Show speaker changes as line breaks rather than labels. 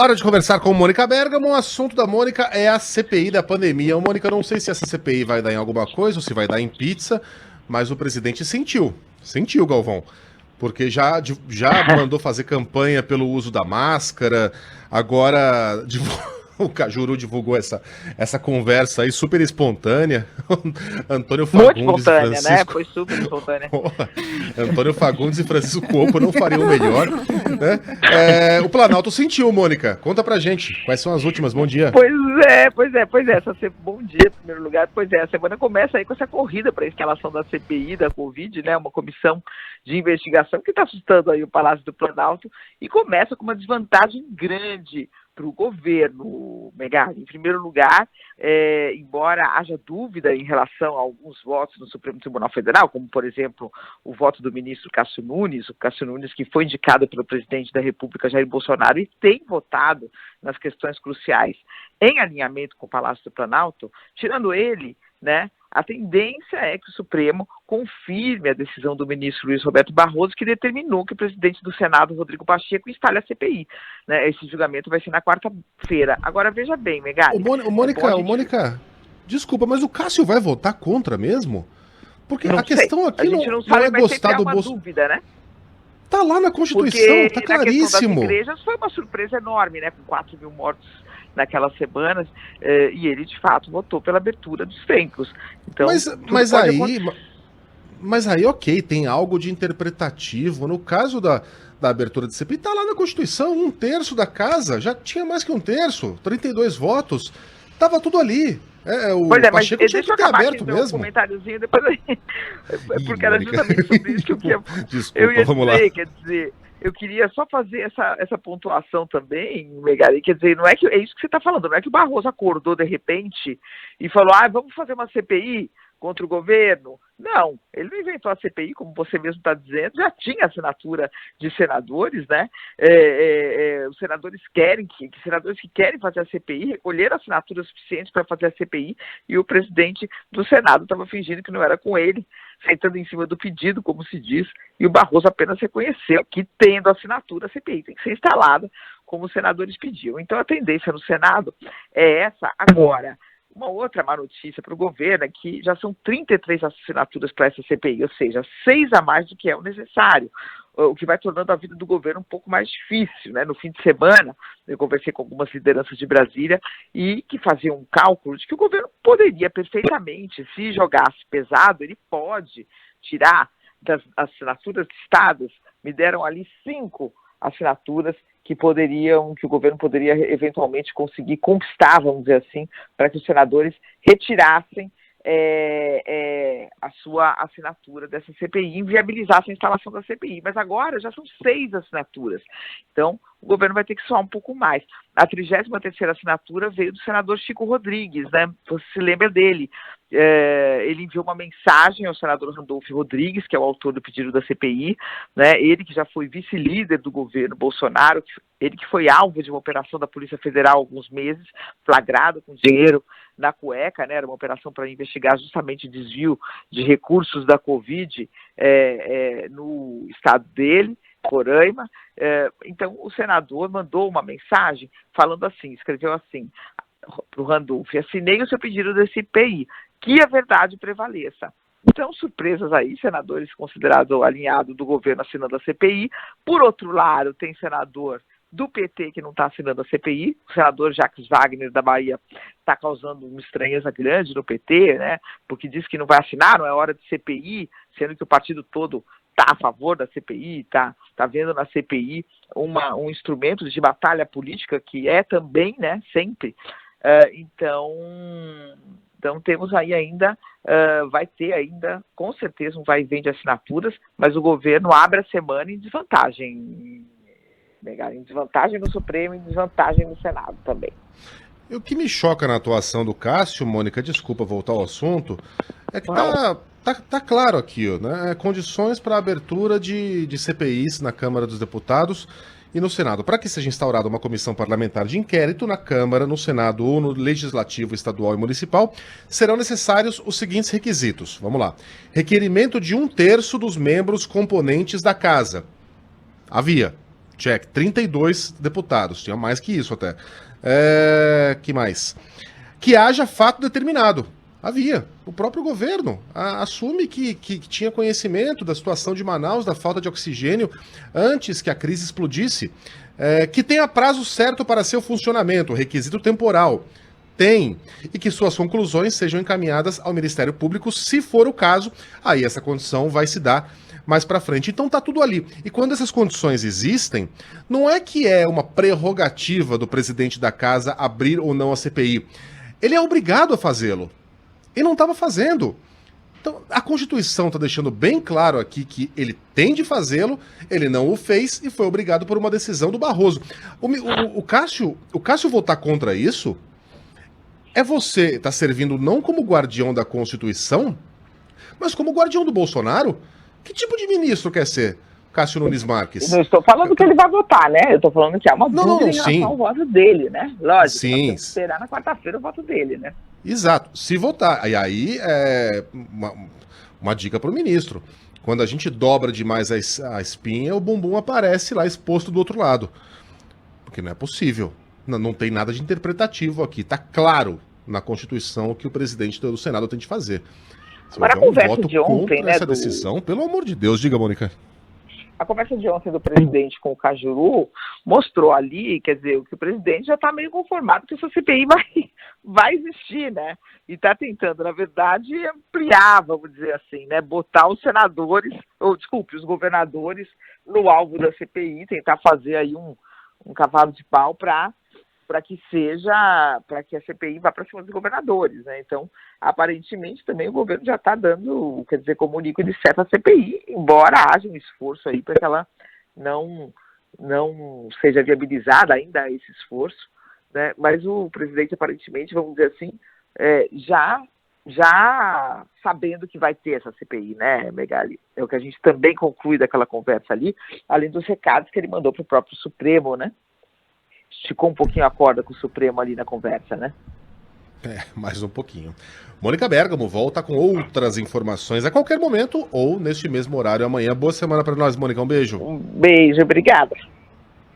Hora de conversar com Mônica Bergamo. O assunto da Mônica é a CPI da pandemia. Mônica, não sei se essa CPI vai dar em alguma coisa ou se vai dar em pizza, mas o presidente sentiu, Galvão, porque já mandou fazer campanha pelo uso da máscara, agora o Cajuru divulgou essa conversa aí super espontânea. Antônio Fagundes
muito espontânea,
e Francisco...
né? Foi super espontânea.
Antônio Fagundes e Francisco Cuoco não fariam melhor, né? O Planalto sentiu, Mônica. Conta pra gente, quais são as últimas? Bom dia.
Pois é. Bom dia, em primeiro lugar. Pois é, a semana começa aí com essa corrida para a instalação da CPI, da Covid, né? Uma comissão de investigação que está assustando aí o Palácio do Planalto e começa com uma desvantagem grande para o governo, Megali. Em primeiro lugar, embora haja dúvida em relação a alguns votos no Supremo Tribunal Federal, como, por exemplo, o voto do ministro Cássio Nunes, o Cássio Nunes que foi indicado pelo presidente da República, Jair Bolsonaro, e tem votado nas questões cruciais em alinhamento com o Palácio do Planalto, tirando ele, né, a tendência é que o Supremo confirme a decisão do ministro Luiz Roberto Barroso, que determinou que o presidente do Senado, Rodrigo Pacheco, instale a CPI. Né? Esse julgamento vai ser na quarta-feira. Agora, veja bem, Megali...
Mônica, desculpa, mas o Cássio vai votar contra mesmo? Porque a questão aqui
não é gostar do Bolsonaro. Dúvida, né?
Tá lá na Constituição, tá claríssimo.
Na questão das igrejas foi uma surpresa enorme, né? Com 4 mil mortos naquelas semanas, e ele, de fato, votou pela abertura dos templos. Então,
mas aí, ok, tem algo de interpretativo. No caso da abertura de CPI, tá lá na Constituição, 1/3 da casa, já tinha mais que 1/3, 32 votos, tava tudo ali.
Pacheco tinha que ter aberto mesmo. Um comentáriozinho depois aí. Porque era justamente sobre isso que eu ia dizer, quer dizer... Eu queria só fazer essa pontuação também, Megali, quer dizer, não é que é isso que você está falando, não é que o Barroso acordou de repente e falou, vamos fazer uma CPI contra o governo. Não, ele não inventou a CPI, como você mesmo está dizendo, já tinha assinatura de senadores, né? Os senadores senadores que querem fazer a CPI recolheram assinaturas suficientes para fazer a CPI e o presidente do Senado estava fingindo que não era com ele, sentando em cima do pedido, como se diz, e o Barroso apenas reconheceu que, tendo assinatura, a CPI tem que ser instalada como os senadores pediam. Então a tendência no Senado é essa. Agora, uma outra má notícia para o governo é que já são 33 assinaturas para essa CPI, ou seja, 6 a mais do que é o necessário, o que vai tornando a vida do governo um pouco mais difícil. Né? No fim de semana, eu conversei com algumas lideranças de Brasília e que faziam um cálculo de que o governo poderia perfeitamente, se jogasse pesado, ele pode tirar das assinaturas listadas, me deram ali 5 assinaturas que o governo poderia eventualmente conseguir conquistar, vamos dizer assim, para que os senadores retirassem a sua assinatura dessa CPI, inviabilizassem a instalação da CPI. Mas agora já são 6 assinaturas. Então, o governo vai ter que soar um pouco mais. A 33ª assinatura veio do senador Chico Rodrigues, né? Você se lembra dele. Ele enviou uma mensagem ao senador Randolfo Rodrigues, que é o autor do pedido da CPI, né? Ele que já foi vice-líder do governo Bolsonaro, ele que foi alvo de uma operação da Polícia Federal há alguns meses, flagrado com dinheiro na cueca, né? Era uma operação para investigar justamente desvio de recursos da Covid no estado dele, Roraima. Então o senador mandou uma mensagem falando assim, escreveu assim para o Randolph: assinei o seu pedido da CPI, que a verdade prevaleça. Então, surpresas aí, senadores considerados alinhados do governo assinando a CPI. Por outro lado, tem senador do PT que não está assinando a CPI. O senador Jacques Wagner, da Bahia, está causando uma estranheza grande no PT, né? Porque diz que não vai assinar, não é hora de CPI, sendo que o partido todo está a favor da CPI, está vendo na CPI um instrumento de batalha política que é também, né, sempre. Então temos aí ainda, vai ter ainda, com certeza, um vai e vem de assinaturas, mas o governo abre a semana em desvantagem, em desvantagem no Supremo e em desvantagem no Senado também.
E o que me choca na atuação do Cássio, Mônica, desculpa voltar ao assunto, é que tá claro aqui, né? Condições para abertura de CPIs na Câmara dos Deputados e no Senado. Para que seja instaurada uma comissão parlamentar de inquérito na Câmara, no Senado ou no Legislativo Estadual e Municipal, serão necessários os seguintes requisitos. Vamos lá. Requerimento de 1/3 dos membros componentes da Casa. Havia. Check. 32 deputados. Tinha mais que isso até. Que mais? Que haja fato determinado. Havia. O próprio governo assume que tinha conhecimento da situação de Manaus, da falta de oxigênio, antes que a crise explodisse. Que tenha prazo certo para seu funcionamento, requisito temporal. Tem. E que suas conclusões sejam encaminhadas ao Ministério Público, se for o caso. Aí essa condição vai se dar mais para frente. Então tá tudo ali. E quando essas condições existem, não é que é uma prerrogativa do presidente da casa abrir ou não a CPI. Ele é obrigado a fazê-lo. E não estava fazendo. Então, a Constituição está deixando bem claro aqui que ele tem de fazê-lo, ele não o fez e foi obrigado por uma decisão do Barroso. O Cássio votar contra isso é você estar servindo não como guardião da Constituição, mas como guardião do Bolsonaro. Que tipo de ministro quer ser Cássio Nunes Marques?
Não estou falando que ele vai votar, né? Eu estou falando que há uma dúvida em relação ao voto dele, né? Lógico,
sim.
Nós esperar na quarta-feira o voto dele, né?
Exato, se votar. E aí é uma dica para o ministro. Quando a gente dobra demais a espinha, o bumbum aparece lá exposto do outro lado. Porque não é possível. Não tem nada de interpretativo aqui. Está claro na Constituição o que o presidente do Senado tem de fazer. Se
agora, a conversa de ontem, né,
essa decisão, pelo amor de Deus, diga, Mônica.
A conversa de ontem do presidente com o Cajuru mostrou ali, quer dizer, que o presidente já está meio conformado que essa CPI vai existir, né? E está tentando, na verdade, ampliar, vamos dizer assim, né? Botar os senadores, os governadores no alvo da CPI, tentar fazer aí um cavalo de pau para que a CPI vá para cima dos governadores, né? Então, aparentemente, também o governo já está dando, quer dizer, comunica de certa CPI, embora haja um esforço aí para que ela não seja viabilizada ainda esse esforço, né? Mas o presidente, aparentemente, vamos dizer assim, já sabendo que vai ter essa CPI, né, Megali? É o que a gente também conclui daquela conversa ali, além dos recados que ele mandou para o próprio Supremo, né? Esticou um pouquinho a corda com o Supremo ali na conversa, né?
Mais um pouquinho. Mônica Bergamo volta com outras informações a qualquer momento ou neste mesmo horário amanhã. Boa semana para nós, Mônica. Um beijo.
Um beijo, obrigada.